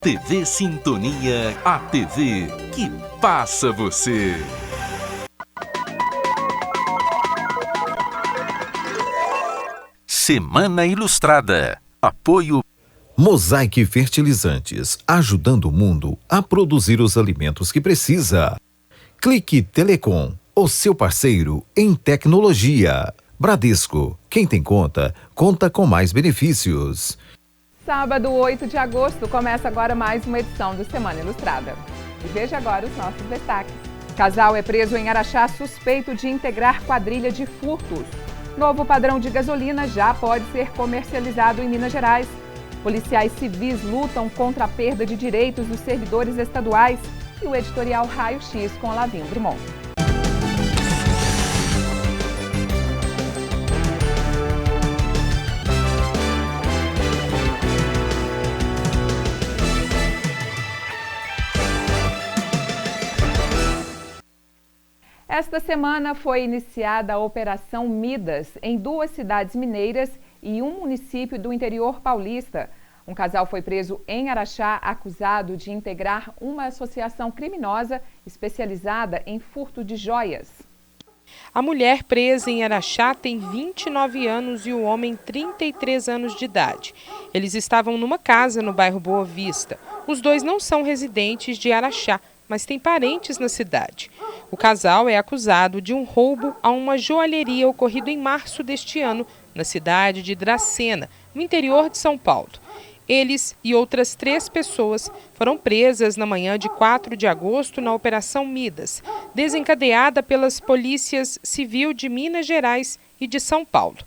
TV Sintonia, a TV que passa você. Semana Ilustrada. Apoio Mosaic Fertilizantes, ajudando o mundo a produzir os alimentos que precisa. Clique Telecom, o seu parceiro em tecnologia. Bradesco, quem tem conta, conta com mais benefícios. Sábado, 8 de agosto, começa agora mais uma edição do Semana Ilustrada. E veja agora os nossos destaques. Casal é preso em Araxá suspeito de integrar quadrilha de furtos. Novo padrão de gasolina já pode ser comercializado em Minas Gerais. Policiais civis lutam contra a perda de direitos dos servidores estaduais. E o editorial Raio X com Lavinho Drummond. Esta semana foi iniciada a Operação Midas em 2 cidades mineiras e um município do interior paulista. Um casal foi preso em Araxá acusado de integrar uma associação criminosa especializada em furto de joias. A mulher presa em Araxá tem 29 anos e o homem 33 anos de idade. Eles estavam numa casa no bairro Boa Vista. Os dois não são residentes de Araxá, mas têm parentes na cidade. O casal é acusado de um roubo a uma joalheria ocorrido em março deste ano, na cidade de Dracena, no interior de São Paulo. Eles e outras 3 pessoas foram presas na manhã de 4 de agosto na Operação Midas, desencadeada pelas polícias civil de Minas Gerais e de São Paulo.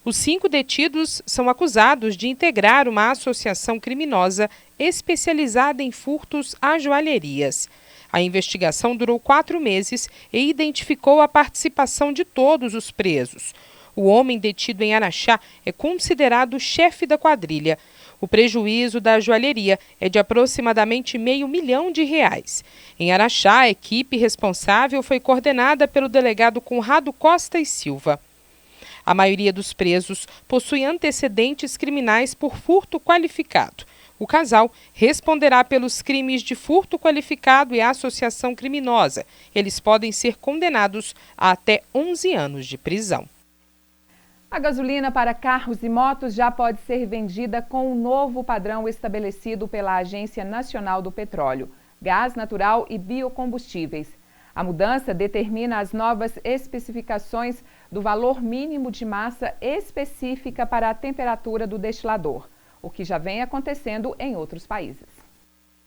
Os 5 detidos são acusados de integrar uma associação criminosa especializada em furtos a joalherias. A investigação durou 4 meses e identificou a participação de todos os presos. O homem detido em Araxá é considerado chefe da quadrilha. O prejuízo da joalheria é de aproximadamente R$500 milhão. Em Araxá, a equipe responsável foi coordenada pelo delegado Conrado Costa e Silva. A maioria dos presos possui antecedentes criminais por furto qualificado. O casal responderá pelos crimes de furto qualificado e associação criminosa. Eles podem ser condenados a até 11 anos de prisão. A gasolina para carros e motos já pode ser vendida com o novo padrão estabelecido pela Agência Nacional do Petróleo, Gás Natural e Biocombustíveis. A mudança determina as novas especificações do valor mínimo de massa específica para a temperatura do destilador, o que já vem acontecendo em outros países.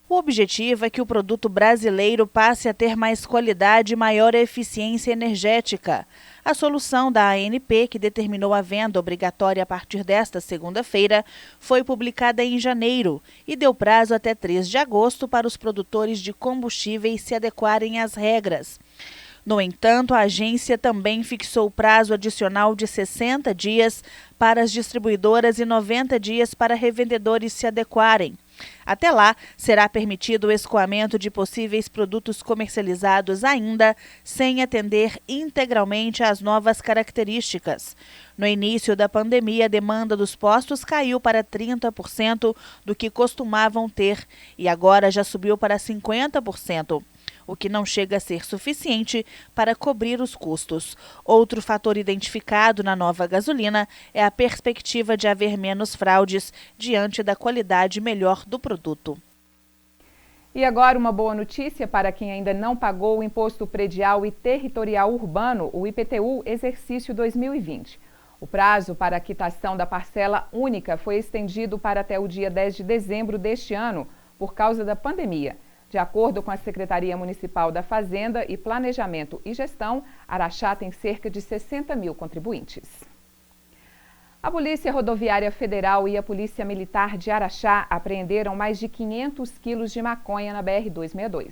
O objetivo é que o produto brasileiro passe a ter mais qualidade e maior eficiência energética. A solução da ANP, que determinou a venda obrigatória a partir desta segunda-feira, foi publicada em janeiro e deu prazo até 3 de agosto para os produtores de combustíveis se adequarem às regras. No entanto, a agência também fixou prazo adicional de 60 dias para as distribuidoras e 90 dias para revendedores se adequarem. Até lá, será permitido o escoamento de possíveis produtos comercializados ainda sem atender integralmente às novas características. No início da pandemia, a demanda dos postos caiu para 30% do que costumavam ter e agora já subiu para 50%. O que não chega a ser suficiente para cobrir os custos. Outro fator identificado na nova gasolina é a perspectiva de haver menos fraudes diante da qualidade melhor do produto. E agora uma boa notícia para quem ainda não pagou o Imposto Predial e Territorial Urbano, o IPTU, exercício 2020. O prazo para a quitação da parcela única foi estendido para até o dia 10 de dezembro deste ano, por causa da pandemia. De acordo com a Secretaria Municipal da Fazenda e Planejamento e Gestão, Araxá tem cerca de 60 mil contribuintes. A Polícia Rodoviária Federal e a Polícia Militar de Araxá apreenderam mais de 500 quilos de maconha na BR-262.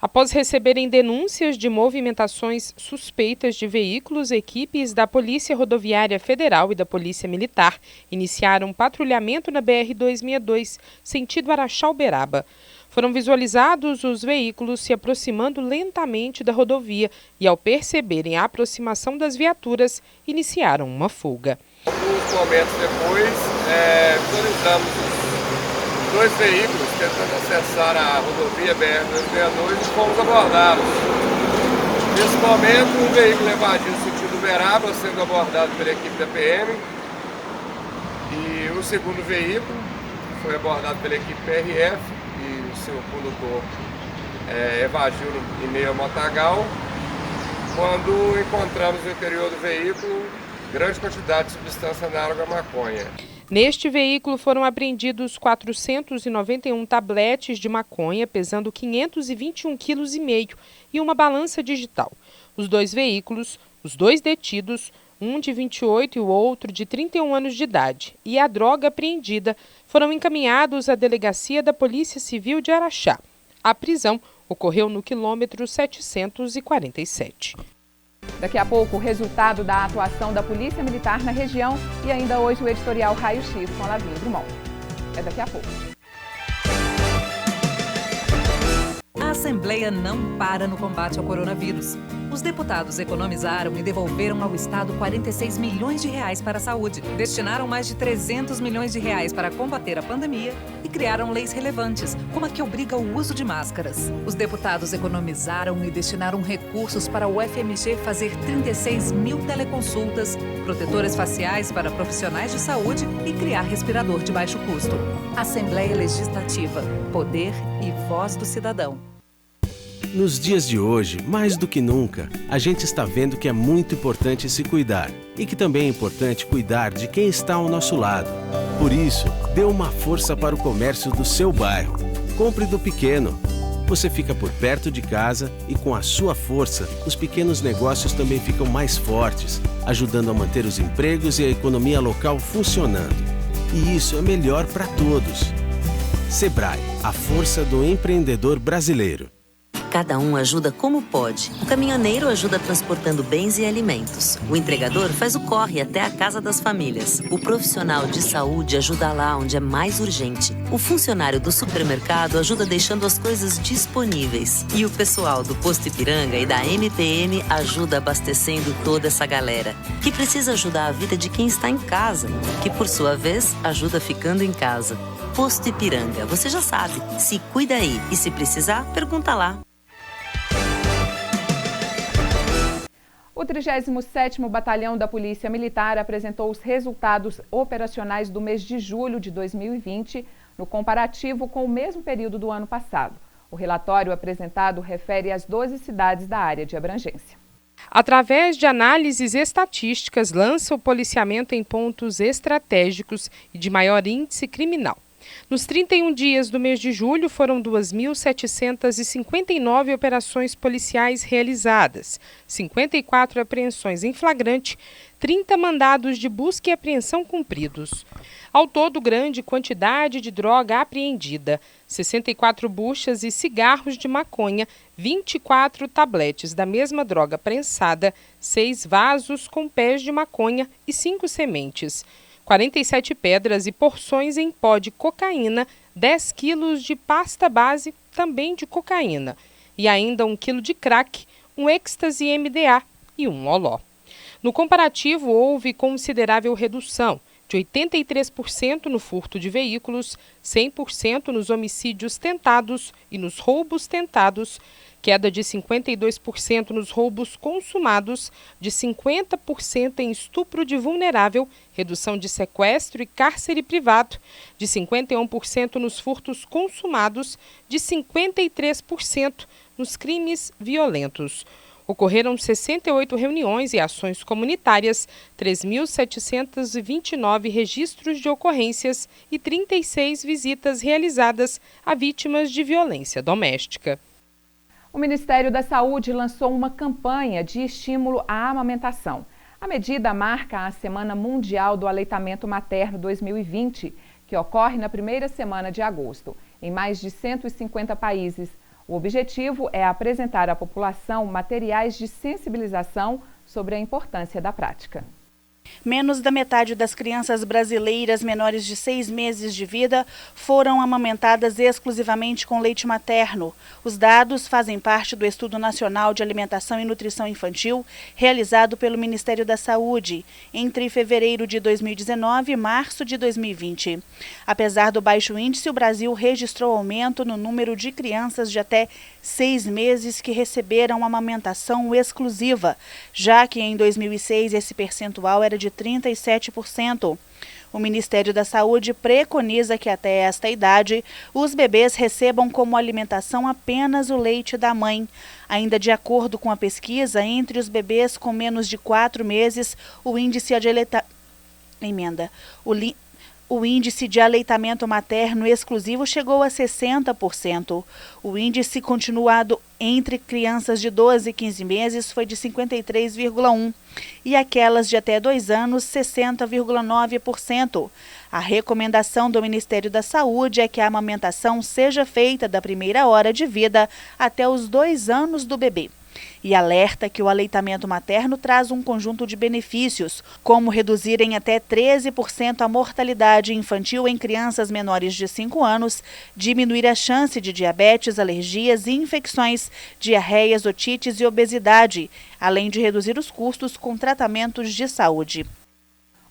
Após receberem denúncias de movimentações suspeitas de veículos, equipes da Polícia Rodoviária Federal e da Polícia Militar iniciaram um patrulhamento na BR-262, sentido Araxá-Uberaba. Foram visualizados os veículos se aproximando lentamente da rodovia e, ao perceberem a aproximação das viaturas, iniciaram uma fuga. Alguns momentos depois, visualizamos os 2 veículos tentando acessar a rodovia BR-262 e fomos abordados. Nesse momento, um veículo evadiu sentido Uberaba, sendo abordado pela equipe da PM. E o segundo veículo foi abordado pela equipe PRF e o seu condutor evadiu em meio ao matagal. Quando encontramos no interior do veículo grande quantidade de substância análoga à maconha. Neste veículo foram apreendidos 491 tabletes de maconha, pesando 521,5 kg e uma balança digital. Os dois veículos, os dois detidos, um de 28 e o outro de 31 anos de idade, e a droga apreendida foram encaminhados à delegacia da Polícia Civil de Araxá. A prisão ocorreu no quilômetro 747. Daqui a pouco, o resultado da atuação da Polícia Militar na região e ainda hoje o editorial Raio X com a Lavínia Drummond. É daqui a pouco. A Assembleia não para no combate ao coronavírus. Os deputados economizaram e devolveram ao Estado 46 milhões de reais para a saúde, destinaram mais de 300 milhões de reais para combater a pandemia e criaram leis relevantes, como a que obriga o uso de máscaras. Os deputados economizaram e destinaram recursos para o FMG fazer 36 mil teleconsultas, protetores faciais para profissionais de saúde e criar respirador de baixo custo. Assembleia Legislativa, poder e voz do cidadão. Nos dias de hoje, mais do que nunca, a gente está vendo que é muito importante se cuidar e que também é importante cuidar de quem está ao nosso lado. Por isso, dê uma força para o comércio do seu bairro. Compre do pequeno. Você fica por perto de casa e com a sua força, os pequenos negócios também ficam mais fortes, ajudando a manter os empregos e a economia local funcionando. E isso é melhor para todos. Sebrae, a força do empreendedor brasileiro. Cada um ajuda como pode. O caminhoneiro ajuda transportando bens e alimentos. O entregador faz o corre até a casa das famílias. O profissional de saúde ajuda lá onde é mais urgente. O funcionário do supermercado ajuda deixando as coisas disponíveis. E o pessoal do Posto Ipiranga e da MPM ajuda abastecendo toda essa galera, que precisa ajudar a vida de quem está em casa, que por sua vez ajuda ficando em casa. Posto Ipiranga, você já sabe. Se cuida aí e se precisar, pergunta lá. O 37º Batalhão da Polícia Militar apresentou os resultados operacionais do mês de julho de 2020 no comparativo com o mesmo período do ano passado. O relatório apresentado refere às 12 cidades da área de abrangência. Através de análises estatísticas, lança o policiamento em pontos estratégicos e de maior índice criminal. Nos 31 dias do mês de julho, foram 2.759 operações policiais realizadas, 54 apreensões em flagrante, 30 mandados de busca e apreensão cumpridos. Ao todo, grande quantidade de droga apreendida, 64 buchas e cigarros de maconha, 24 tabletes da mesma droga prensada, 6 vasos com pés de maconha e 5 sementes. 47 pedras e porções em pó de cocaína, 10 quilos de pasta base, também de cocaína, e ainda 1 quilo de crack, um êxtase MDA e um loló. No comparativo, houve considerável redução, de 83% no furto de veículos, 100% nos homicídios tentados e nos roubos tentados, queda de 52% nos roubos consumados, de 50% em estupro de vulnerável, redução de sequestro e cárcere privado, de 51% nos furtos consumados, de 53% nos crimes violentos. Ocorreram 68 reuniões e ações comunitárias, 3.729 registros de ocorrências e 36 visitas realizadas a vítimas de violência doméstica. O Ministério da Saúde lançou uma campanha de estímulo à amamentação. A medida marca a Semana Mundial do Aleitamento Materno 2020, que ocorre na primeira semana de agosto, em mais de 150 países. O objetivo é apresentar à população materiais de sensibilização sobre a importância da prática. Menos da metade das crianças brasileiras menores de 6 meses de vida foram amamentadas exclusivamente com leite materno. Os dados fazem parte do Estudo Nacional de Alimentação e Nutrição Infantil, realizado pelo Ministério da Saúde, entre fevereiro de 2019 e março de 2020. Apesar do baixo índice, o Brasil registrou aumento no número de crianças de até 6 meses que receberam amamentação exclusiva, já que em 2006 esse percentual era de 37%. O Ministério da Saúde preconiza que até esta idade os bebês recebam como alimentação apenas o leite da mãe. Ainda de acordo com a pesquisa, entre os bebês com menos de 4 meses, o índice de aleitamento materno exclusivo chegou a 60%. O índice continuado entre crianças de 12 e 15 meses foi de 53,1% e aquelas de até 2 anos, 60,9%. A recomendação do Ministério da Saúde é que a amamentação seja feita da primeira hora de vida até os 2 anos do bebê. E alerta que o aleitamento materno traz um conjunto de benefícios, como reduzir em até 13% a mortalidade infantil em crianças menores de 5 anos, diminuir a chance de diabetes, alergias, infecções, diarreias, otites e obesidade, além de reduzir os custos com tratamentos de saúde.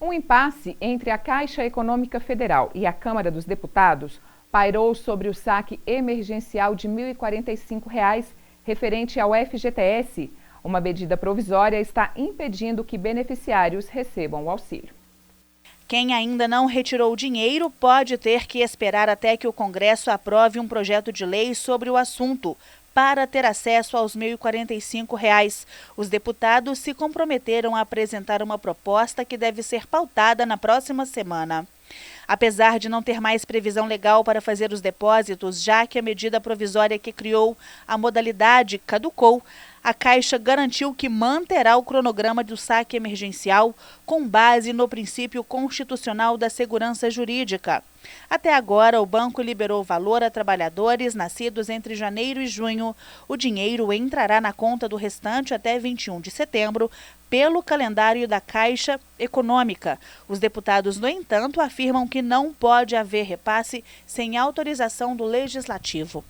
Um impasse entre a Caixa Econômica Federal e a Câmara dos Deputados pairou sobre o saque emergencial de R$ 1.045 referente ao FGTS. Uma medida provisória está impedindo que beneficiários recebam o auxílio. Quem ainda não retirou o dinheiro pode ter que esperar até que o Congresso aprove um projeto de lei sobre o assunto, para ter acesso aos R$ 1.045. Os deputados se comprometeram a apresentar uma proposta que deve ser pautada na próxima semana. Apesar de não ter mais previsão legal para fazer os depósitos, já que a medida provisória que criou a modalidade caducou, a Caixa garantiu que manterá o cronograma do saque emergencial com base no princípio constitucional da segurança jurídica. Até agora, o banco liberou valor a trabalhadores nascidos entre janeiro e junho. O dinheiro entrará na conta do restante até 21 de setembro, pelo calendário da Caixa Econômica. Os deputados, no entanto, afirmam que não pode haver repasse sem autorização do Legislativo.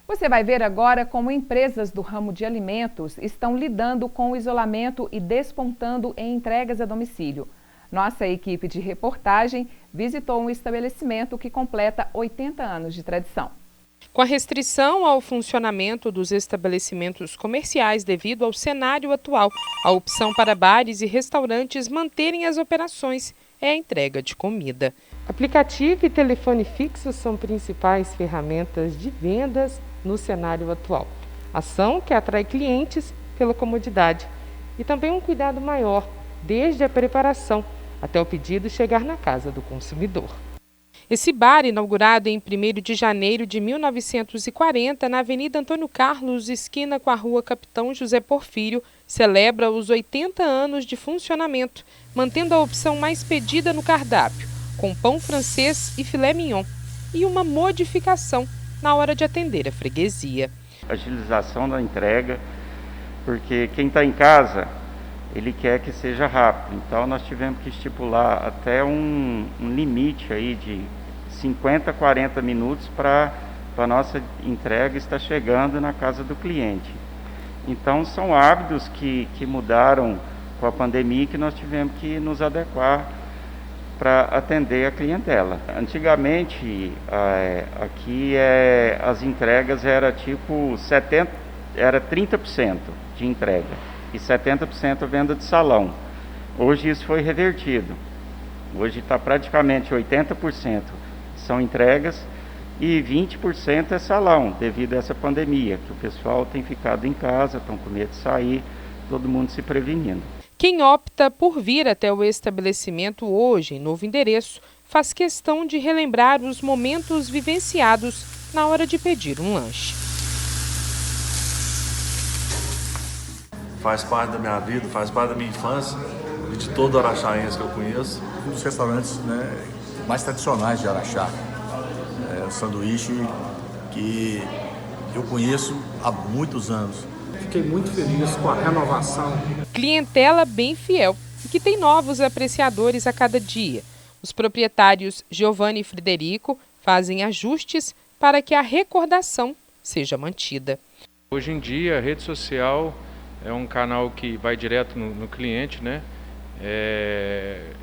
Você vai ver agora como empresas do ramo de alimentos estão lidando com o isolamento e despontando em entregas a domicílio. Nossa equipe de reportagem visitou um estabelecimento que completa 80 anos de tradição. Com a restrição ao funcionamento dos estabelecimentos comerciais devido ao cenário atual, a opção para bares e restaurantes manterem as operações é a entrega de comida. Aplicativo e telefone fixo são principais ferramentas de vendas no cenário atual. Ação que atrai clientes pela comodidade e também um cuidado maior, desde a preparação até o pedido chegar na casa do consumidor. Esse bar, inaugurado em 1º de janeiro de 1940, na Avenida Antônio Carlos, esquina com a Rua Capitão José Porfírio, celebra os 80 anos de funcionamento, mantendo a opção mais pedida no cardápio, com pão francês e filé mignon, e uma modificação na hora de atender a freguesia. Agilização da entrega, porque quem está em casa, ele quer que seja rápido. Então nós tivemos que estipular até um limite aí de 50, 40 minutos para a nossa entrega estar chegando na casa do cliente. Então são hábitos que mudaram com a pandemia, que nós tivemos que nos adequar para atender a clientela. Antigamente, aqui as entregas era tipo 30% de entrega e 70% venda de salão. Hoje isso foi revertido. Hoje está praticamente 80% são entregas e 20% é salão, devido a essa pandemia, que o pessoal tem ficado em casa, estão com medo de sair, todo mundo se prevenindo. Quem opta por vir até o estabelecimento hoje, em novo endereço, faz questão de relembrar os momentos vivenciados na hora de pedir um lanche. Faz parte da minha vida, faz parte da minha infância e de todo araxaense que eu conheço. Um dos restaurantes mais tradicionais de Araxá. É o sanduíche que eu conheço há muitos anos. Fiquei muito feliz com a renovação. Clientela bem fiel e que tem novos apreciadores a cada dia. Os proprietários Giovanni e Frederico fazem ajustes para que a recordação seja mantida. Hoje em dia, a rede social é um canal que vai direto no cliente, né?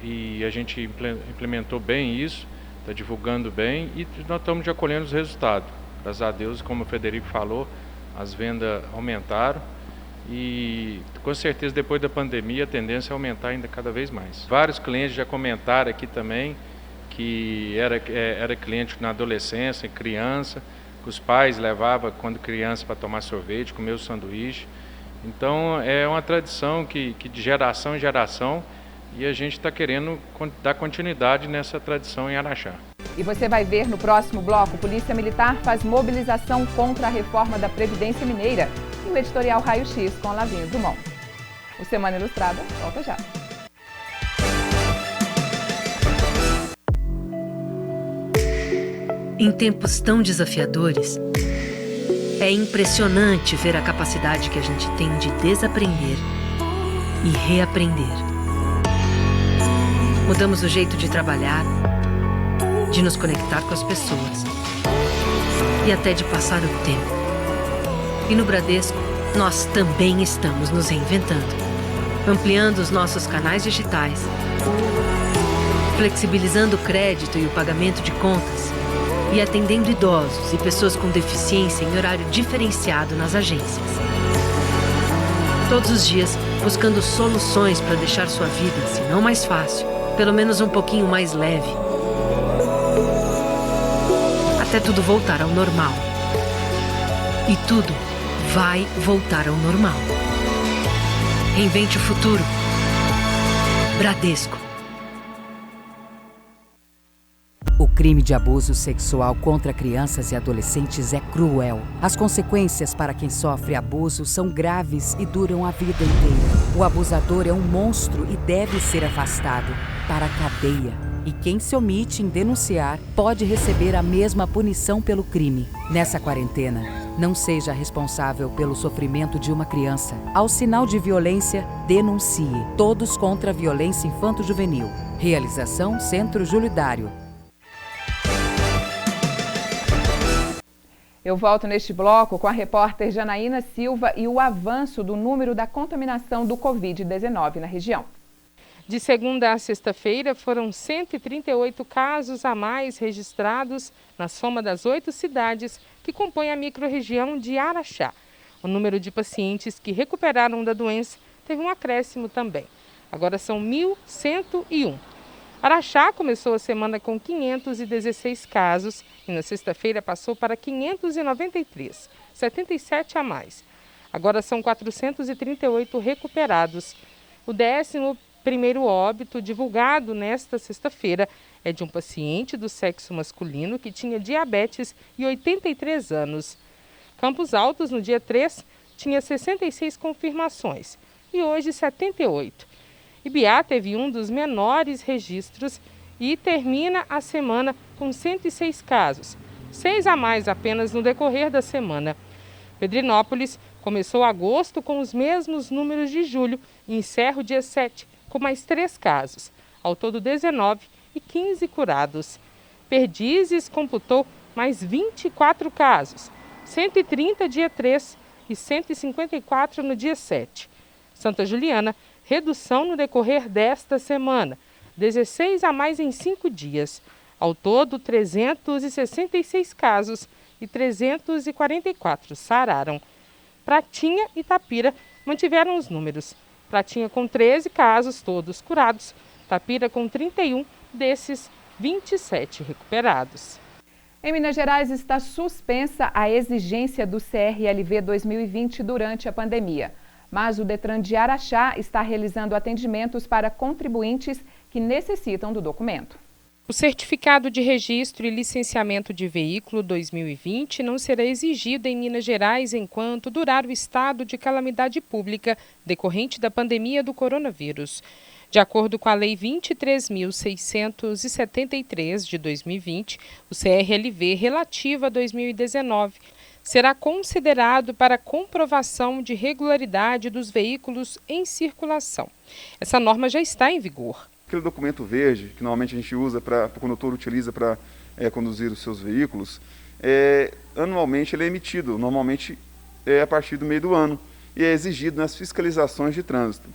E a gente implementou bem isso, está divulgando bem e nós estamos já colhendo os resultados. Graças a Deus, como o Frederico falou, as vendas aumentaram e com certeza depois da pandemia a tendência é aumentar ainda cada vez mais. Vários clientes já comentaram aqui também que era cliente na adolescência, criança, que os pais levavam quando criança para tomar sorvete, comer o sanduíche. Então é uma tradição que de geração em geração e a gente está querendo dar continuidade nessa tradição em Araxá. E você vai ver no próximo bloco, Polícia Militar faz mobilização contra a reforma da Previdência Mineira e o editorial Raio X com Lavinho Drummond. O Semana Ilustrada volta já. Em tempos tão desafiadores, é impressionante ver a capacidade que a gente tem de desaprender e reaprender. Mudamos o jeito de trabalhar, de nos conectar com as pessoas e até de passar o tempo. E no Bradesco, nós também estamos nos reinventando, ampliando os nossos canais digitais, flexibilizando o crédito e o pagamento de contas e atendendo idosos e pessoas com deficiência em horário diferenciado nas agências. Todos os dias, buscando soluções para deixar sua vida, se não mais fácil, pelo menos um pouquinho mais leve. Até tudo voltar ao normal. E tudo vai voltar ao normal. Reinvente o futuro. Bradesco. O crime de abuso sexual contra crianças e adolescentes é cruel. As consequências para quem sofre abuso são graves e duram a vida inteira. O abusador é um monstro e deve ser afastado para a cadeia. E quem se omite em denunciar pode receber a mesma punição pelo crime. Nessa quarentena, não seja responsável pelo sofrimento de uma criança. Ao sinal de violência, denuncie. Todos contra a violência infanto-juvenil. Realização Centro Júlio Dário. Eu volto neste bloco com a repórter Janaína Silva e o avanço do número da contaminação do Covid-19 na região. De segunda a sexta-feira, foram 138 casos a mais registrados na soma das 8 cidades que compõem a microrregião de Araxá. O número de pacientes que recuperaram da doença teve um acréscimo também. Agora são 1.101. Araxá começou a semana com 516 casos e na sexta-feira passou para 593, 77 a mais. Agora são 438 recuperados. O 11º óbito divulgado nesta sexta-feira é de um paciente do sexo masculino que tinha diabetes e 83 anos. Campos Altos, no dia 3, tinha 66 confirmações e hoje 78. Ibiá teve um dos menores registros e termina a semana com 106 casos, 6 a mais apenas no decorrer da semana. Pedrinópolis começou agosto com os mesmos números de julho e encerra o dia 7 com mais 3 casos, ao todo 19 e 15 curados. Perdizes computou mais 24 casos, 130 dia 3 e 154 no dia 7. Santa Juliana, redução no decorrer desta semana, 16 a mais em 5 dias. Ao todo, 366 casos e 344 sararam. Pratinha e Tapira mantiveram os números. Pratinha com 13 casos, todos curados. Tapira com 31, desses 27 recuperados. Em Minas Gerais está suspensa a exigência do CRLV 2020 durante a pandemia. Mas o Detran de Araxá está realizando atendimentos para contribuintes que necessitam do documento. O certificado de registro e licenciamento de veículo 2020 não será exigido em Minas Gerais enquanto durar o estado de calamidade pública decorrente da pandemia do coronavírus. De acordo com a Lei 23.673 de 2020, o CRLV relativa a 2019 será considerado para comprovação de regularidade dos veículos em circulação. Essa norma já está em vigor. Aquele documento verde que normalmente a gente usa o condutor utiliza para conduzir os seus veículos, anualmente ele é emitido, normalmente a partir do meio do ano, e é exigido nas fiscalizações de trânsito.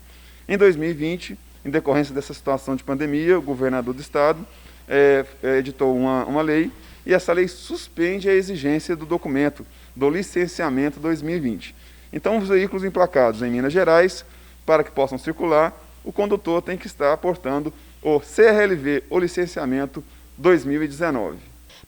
Em 2020, em decorrência dessa situação de pandemia, o governador do estado editou uma lei, e essa lei suspende a exigência do documento do licenciamento 2020. Então, os veículos emplacados em Minas Gerais, para que possam circular, o condutor tem que estar portando o CRLV, o licenciamento 2019.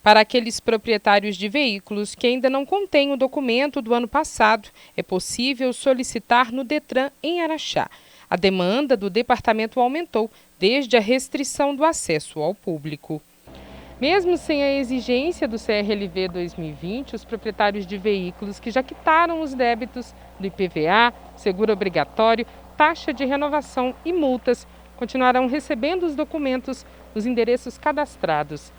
Para aqueles proprietários de veículos que ainda não contêm o documento do ano passado, é possível solicitar no Detran em Araxá. A demanda do departamento aumentou desde a restrição do acesso ao público. Mesmo sem a exigência do CRLV 2020, os proprietários de veículos que já quitaram os débitos do IPVA, seguro obrigatório, taxa de renovação e multas continuarão recebendo os documentos nos endereços cadastrados.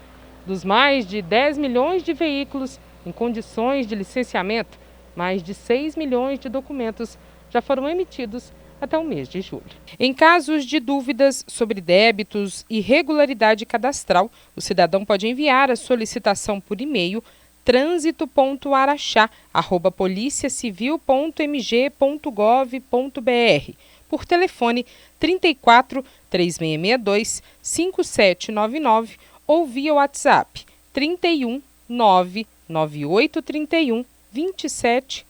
Dos mais de 10 milhões de veículos em condições de licenciamento, mais de 6 milhões de documentos já foram emitidos até o mês de julho. Em casos de dúvidas sobre débitos e regularidade cadastral, o cidadão pode enviar a solicitação por e-mail transito.araxá@policiacivil.mg.gov.br, por telefone 34 3662 5799 ou via WhatsApp 31 99831 2700.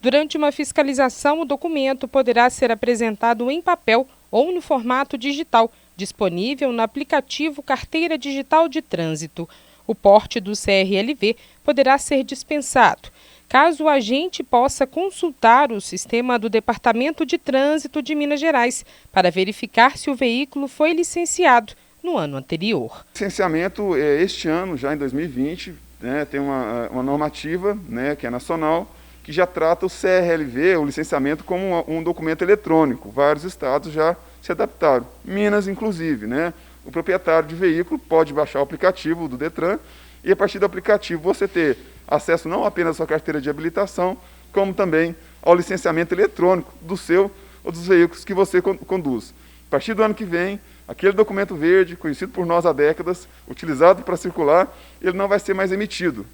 Durante uma fiscalização, o documento poderá ser apresentado em papel ou no formato digital, disponível no aplicativo Carteira Digital de Trânsito. O porte do CRLV poderá ser dispensado, caso o agente possa consultar o sistema do Departamento de Trânsito de Minas Gerais para verificar se o veículo foi licenciado no ano anterior. Licenciamento, este ano, já em 2020, tem uma normativa, que é nacional, que já trata o CRLV, o licenciamento, como um documento eletrônico. Vários estados já se adaptaram, Minas inclusive. O proprietário de veículo pode baixar o aplicativo do Detran e, a partir do aplicativo, você ter acesso não apenas à sua carteira de habilitação, como também ao licenciamento eletrônico do seu ou dos veículos que você conduz. A partir do ano que vem, aquele documento verde, conhecido por nós há décadas, utilizado para circular, ele não vai ser mais emitido.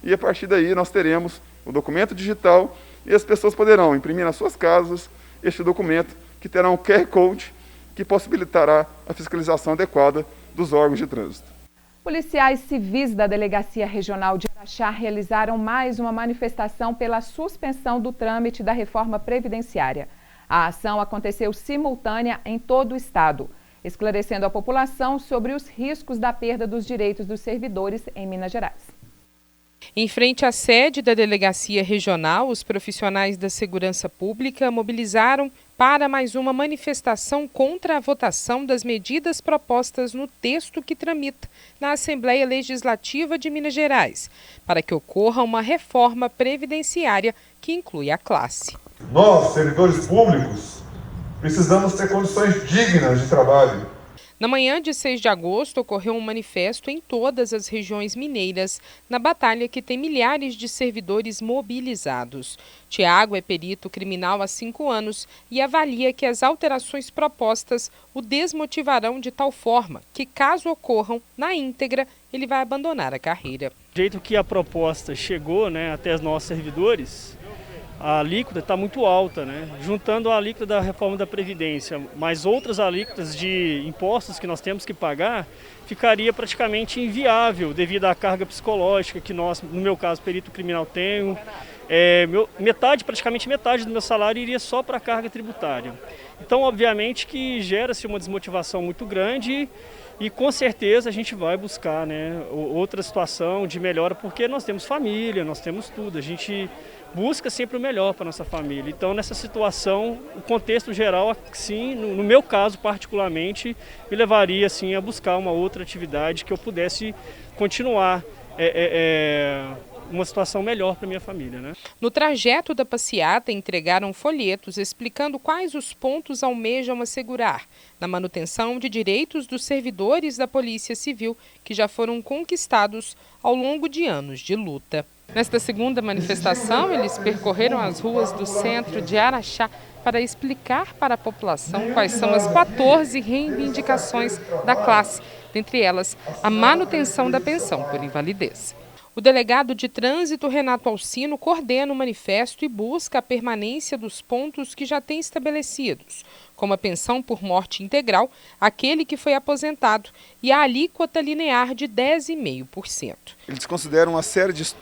E a partir daí nós teremos o documento digital e as pessoas poderão imprimir nas suas casas este documento, que terá um QR Code que possibilitará a fiscalização adequada dos órgãos de trânsito. Policiais civis da Delegacia Regional de Araxá realizaram mais uma manifestação pela suspensão do trâmite da reforma previdenciária. A ação aconteceu simultânea em todo o estado, esclarecendo a população sobre os riscos da perda dos direitos dos servidores em Minas Gerais. Em frente à sede da Delegacia Regional, os profissionais da Segurança Pública mobilizaram para mais uma manifestação contra a votação das medidas propostas no texto que tramita na Assembleia Legislativa de Minas Gerais, para que ocorra uma reforma previdenciária que inclui a classe. Nós, servidores públicos, precisamos ter condições dignas de trabalho. Na manhã de 6 de agosto, ocorreu um manifesto em todas as regiões mineiras, na batalha que tem milhares de servidores mobilizados. Tiago é perito criminal há 5 anos e avalia que as alterações propostas o desmotivarão de tal forma que, caso ocorram na íntegra, ele vai abandonar a carreira. Do jeito que a proposta chegou até os nossos servidores, a alíquota está muito alta, juntando a alíquota da reforma da Previdência, mais outras alíquotas de impostos que nós temos que pagar, ficaria praticamente inviável devido à carga psicológica que nós, no meu caso, perito criminal, tenho. Praticamente metade do meu salário iria só para a carga tributária. Então, obviamente que gera-se uma desmotivação muito grande e com certeza a gente vai buscar outra situação de melhora, porque nós temos família, nós temos tudo, a gente busca sempre o melhor para a nossa família. Então, nessa situação, o contexto geral, sim, no meu caso particularmente, me levaria a buscar uma outra atividade que eu pudesse continuar uma situação melhor para minha família, né? No trajeto da passeata, entregaram folhetos explicando quais os pontos almejam assegurar na manutenção de direitos dos servidores da Polícia Civil que já foram conquistados ao longo de anos de luta. Nesta segunda manifestação, eles percorreram as ruas do centro de Araxá para explicar para a população quais são as 14 reivindicações da classe, dentre elas a manutenção da pensão por invalidez. O delegado de trânsito, Renato Alcino, coordena o manifesto e busca a permanência dos pontos que já têm estabelecidos, como a pensão por morte integral, aquele que foi aposentado, e a alíquota linear de 10,5%. Eles consideram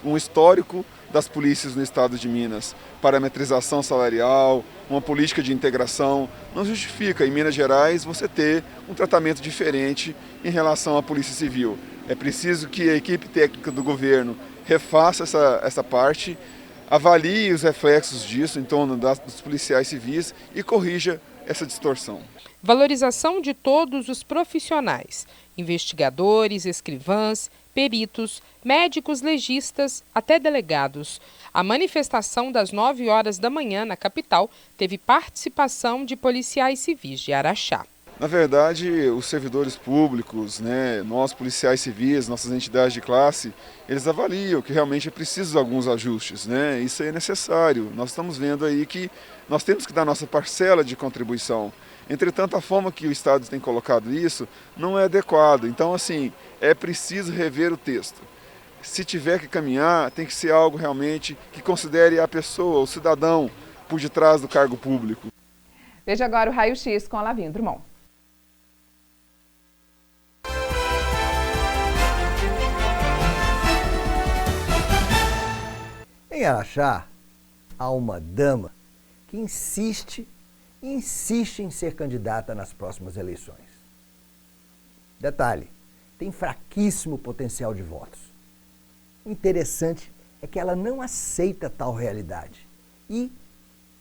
um histórico das polícias no estado de Minas, parametrização salarial, uma política de integração. Não justifica, em Minas Gerais, você ter um tratamento diferente em relação à Polícia Civil. É preciso que a equipe técnica do governo refaça essa parte, avalie os reflexos disso em torno dos policiais civis e corrija essa distorção. Valorização de todos os profissionais, investigadores, escrivãs, peritos, médicos legistas, até delegados. A manifestação das 9 horas da manhã na capital teve participação de policiais civis de Araxá. Na verdade, os servidores públicos, nós policiais civis, nossas entidades de classe, eles avaliam que realmente é preciso alguns ajustes, Isso é necessário. Nós estamos vendo aí que nós temos que dar nossa parcela de contribuição. Entretanto, a forma que o Estado tem colocado isso não é adequada. Então, assim, é preciso rever o texto. Se tiver que caminhar, tem que ser algo realmente que considere a pessoa, o cidadão, por detrás do cargo público. Veja agora o Raio-X com a Lavinha Drummond. Em Araxá, há uma dama que insiste em ser candidata nas próximas eleições. Detalhe, tem fraquíssimo potencial de votos. O interessante é que ela não aceita tal realidade. E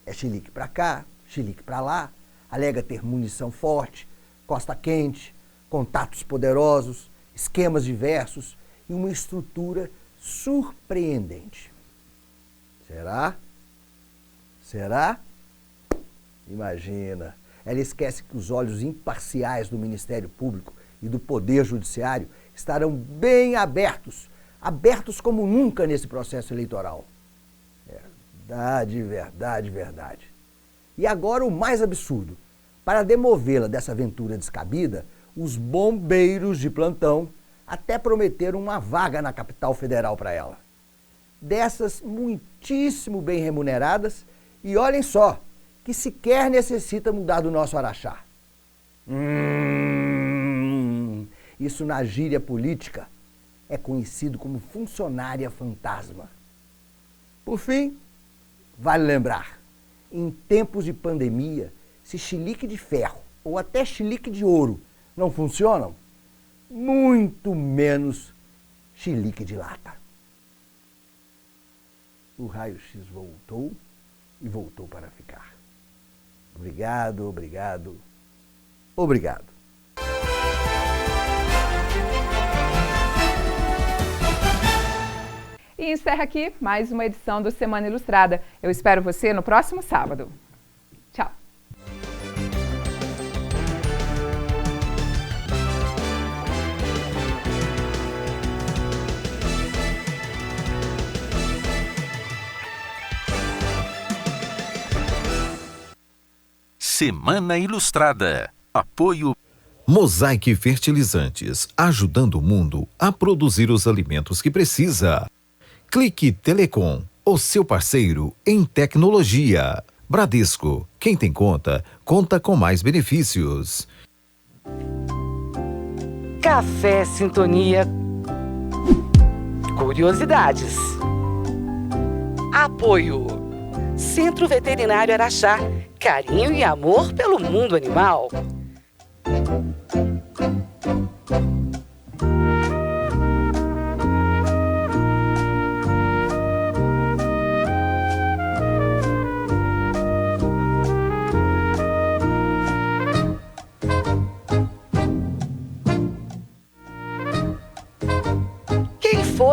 é chilique para cá, chilique para lá, alega ter munição forte, costa quente, contatos poderosos, esquemas diversos e uma estrutura surpreendente. Será? Será? Imagina. Ela esquece que os olhos imparciais do Ministério Público e do Poder Judiciário estarão bem abertos, abertos como nunca nesse processo eleitoral. Verdade, verdade, verdade. E agora o mais absurdo. Para demovê-la dessa aventura descabida, os bombeiros de plantão até prometeram uma vaga na capital federal para ela. Dessas muitíssimo bem remuneradas, e olhem só, que sequer necessita mudar do nosso Araxá. Isso na gíria política é conhecido como funcionária fantasma. Por fim, vale lembrar, em tempos de pandemia, se chilique de ferro ou até chilique de ouro não funcionam, muito menos chilique de lata. O Raio-X voltou e voltou para ficar. Obrigado, obrigado, obrigado. E encerra aqui mais uma edição do Semana Ilustrada. Eu espero você no próximo sábado. Tchau! Semana Ilustrada. Apoio Mosaic Fertilizantes, ajudando o mundo a produzir os alimentos que precisa. Clique Telecom, o seu parceiro em tecnologia. Bradesco, quem tem conta, conta com mais benefícios. Café Sintonia. Curiosidades. Apoio Centro Veterinário Araxá. Carinho e amor pelo mundo animal.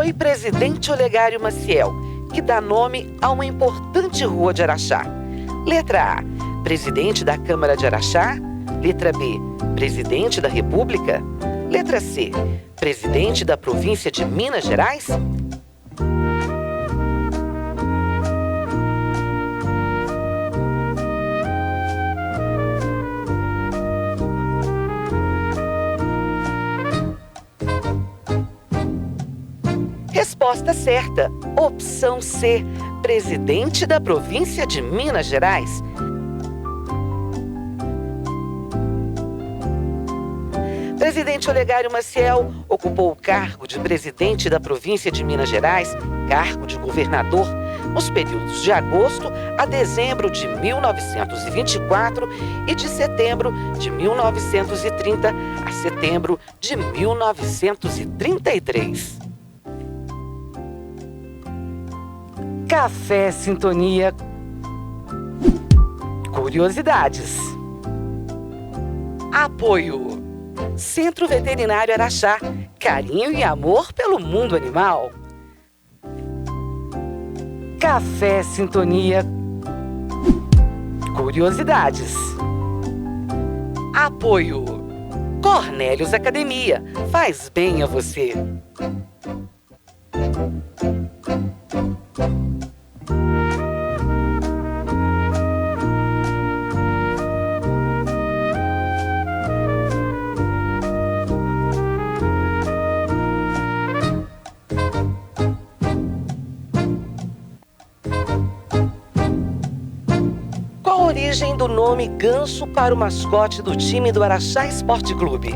foi Presidente Olegário Maciel, que dá nome a uma importante rua de Araxá? Letra A, Presidente da Câmara de Araxá. Letra B, Presidente da República. Letra C, Presidente da Província de Minas Gerais. Resposta certa, opção C, Presidente da Província de Minas Gerais. Presidente Olegário Maciel ocupou o cargo de Presidente da Província de Minas Gerais, cargo de governador, nos períodos de agosto a dezembro de 1924 e de setembro de 1930 a setembro de 1933. Café Sintonia. Curiosidades. Apoio. Centro Veterinário Araxá. Carinho e amor pelo mundo animal. Café Sintonia. Curiosidades. Apoio. Cornélios Academia. Faz bem a você. Qual a origem do nome Ganso para o mascote do time do Araxá Esporte Clube?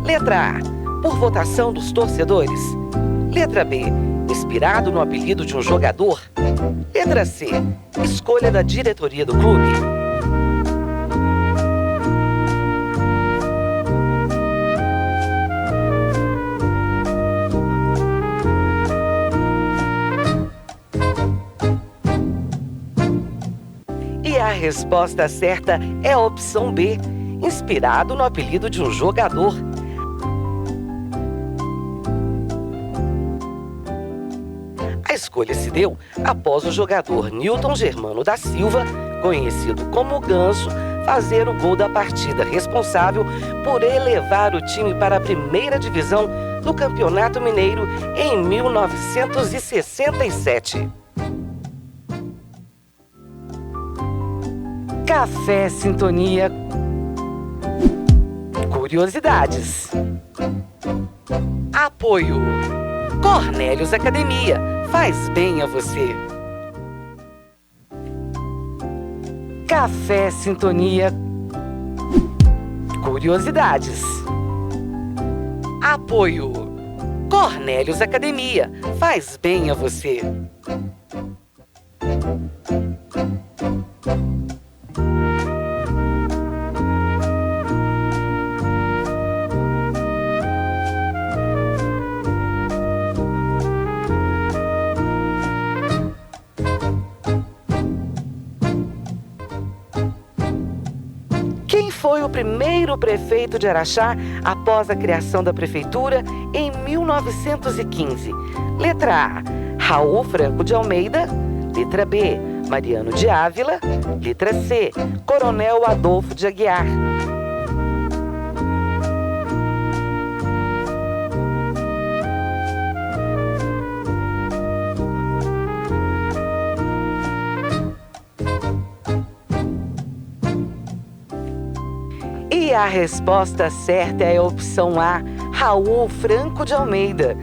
Letra A, por votação dos torcedores. Letra B, inspirado no apelido de um jogador. Letra C, escolha da diretoria do clube. E a resposta certa é a opção B, inspirado no apelido de um jogador. A escolha se deu após o jogador Nilton Germano da Silva, conhecido como Ganso, fazer o gol da partida, responsável por elevar o time para a primeira divisão do Campeonato Mineiro em 1967. Café Sintonia. Curiosidades. Apoio. Cornélios Academia. Faz bem a você. Café Sintonia. Curiosidades. Apoio. Cornélios Academia. Faz bem a você. Quem foi o primeiro prefeito de Araxá após a criação da prefeitura em 1915? Letra A, Raul Franco de Almeida. Letra B, Mariano de Ávila. Letra C, Coronel Adolfo de Aguiar. E a resposta certa é a opção A, Raul Franco de Almeida.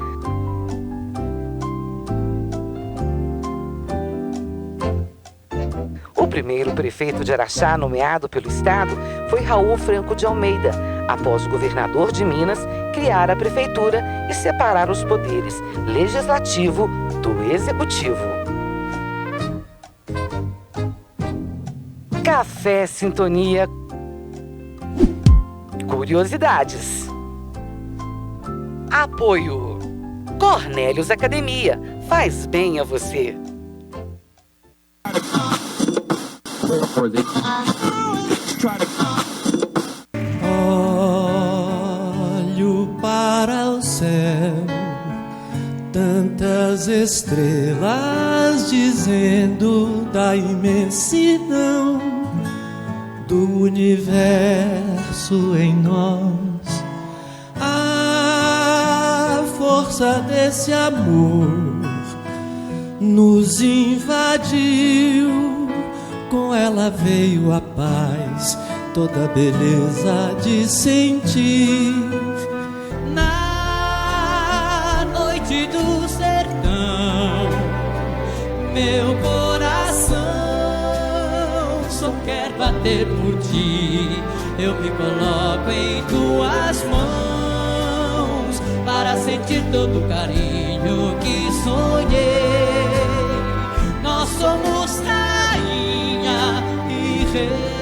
O primeiro prefeito de Araxá nomeado pelo Estado foi Raul Franco de Almeida, após o governador de Minas criar a prefeitura e separar os poderes legislativo do executivo. Café Sintonia. Curiosidades. Apoio. Cornélios Academia. Faz bem a você. Olho para o céu, tanto Muitas estrelas dizendo da imensidão do universo em nós. A força desse amor nos invadiu, com ela veio a paz, toda a beleza de sentir. Na noite do sertão, meu coração só quer bater por ti. Eu me coloco em tuas mãos para sentir todo o carinho que sonhei. Nós somos rainha e rei.